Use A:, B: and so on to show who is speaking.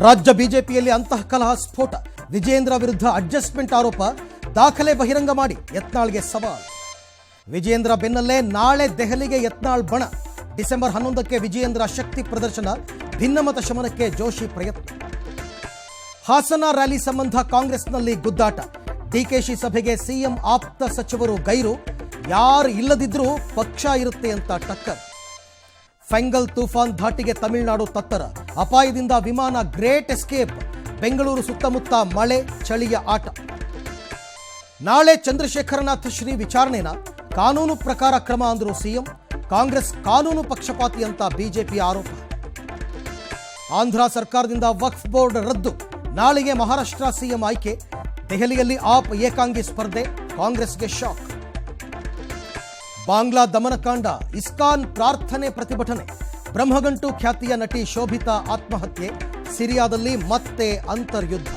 A: ರಾಜ್ಯ ಬಿಜೆಪಿಯಲ್ಲಿ ಅಂತಃಕಲಹ ಸ್ಫೋಟ. ವಿಜಯೇಂದ್ರ ವಿರುದ್ಧ ಅಡ್ಜಸ್ಟ್ಮೆಂಟ್ ಆರೋಪ. ದಾಖಲೆ ಬಹಿರಂಗ ಮಾಡಿ ಯತ್ನಾಳ್ಗೆ ಸವಾಲ್. ವಿಜಯೇಂದ್ರ ಬೆನ್ನಲ್ಲೇ ನಾಳೆ ದೆಹಲಿಗೆ ಯತ್ನಾಳ್ ಬಣ. ಡಿಸೆಂಬರ್ 11ಕ್ಕೆ ವಿಜಯೇಂದ್ರ ಶಕ್ತಿ ಪ್ರದರ್ಶನ. ಭಿನ್ನಮತ ಶಮನಕ್ಕೆ ಜೋಶಿ ಪ್ರಯತ್ನ. ಹಾಸನ ರ್ಯಾಲಿ ಸಂಬಂಧ ಕಾಂಗ್ರೆಸ್ನಲ್ಲಿ ಗುದ್ದಾಟ. ಡಿಕೆಶಿ ಸಭೆಗೆ ಸಿಎಂ ಆಪ್ತ ಸಚಿವರು ಗೈರು. ಯಾರು ಇಲ್ಲದಿದ್ರೂ ಪಕ್ಷ ಇರುತ್ತೆ ಅಂತ ಟಕ್ಕರ್. ಫೆಂಗಲ್ ತೂಫಾನ್ ಧಾಟಿಗೆ ತಮಿಳುನಾಡು ತತ್ತರ. ಅಪಾಯದಿಂದ ವಿಮಾನ ಗ್ರೇಟ್ ಎಸ್ಕೇಪ್. ಬೆಂಗಳೂರು ಸುತ್ತಮುತ್ತ ಮಳೆ, ಚಳಿಯ ಆಟ. ನಾಳೆ ಚಂದ್ರಶೇಖರನಾಥ್ ಶ್ರೀ ವಿಚಾರಣೆನ. ಕಾನೂನು ಪ್ರಕಾರ ಕ್ರಮ ಅಂದರು ಸಿಎಂ. ಕಾಂಗ್ರೆಸ್ ಕಾನೂನು ಪಕ್ಷಪಾತಿ ಅಂತ ಬಿಜೆಪಿ ಆರೋಪ. ಆಂಧ್ರ ಸರ್ಕಾರದಿಂದ ವಕ್ಫ್ ಬೋರ್ಡ್ ರದ್ದು. ನಾಳೆಗೆ ಮಹಾರಾಷ್ಟ್ರ ಸಿಎಂ ಆಯ್ಕೆ. ದೆಹಲಿಯಲ್ಲಿ ಆಪ್ ಏಕಾಂಗಿ ಸ್ಪರ್ಧೆ. ಕಾಂಗ್ರೆಸ್ಗೆ ಶಾಕ್. ಬಾಂಗ್ಲಾ ದಮನಕಾಂಡ. ಇಸ್ಕಾನ್ ಪ್ರಾರ್ಥನೆ ಪ್ರತಿಭಟನೆ. ಬ್ರಹ್ಮಗಂಟು ಖ್ಯಾತಿಯ ನಟಿ ಶೋಭಿತಾ ಆತ್ಮಹತ್ಯೆ. ಸಿರಿಯಾದಲ್ಲಿ ಮತ್ತೆ ಅಂತರ್ಯುದ್ಧ.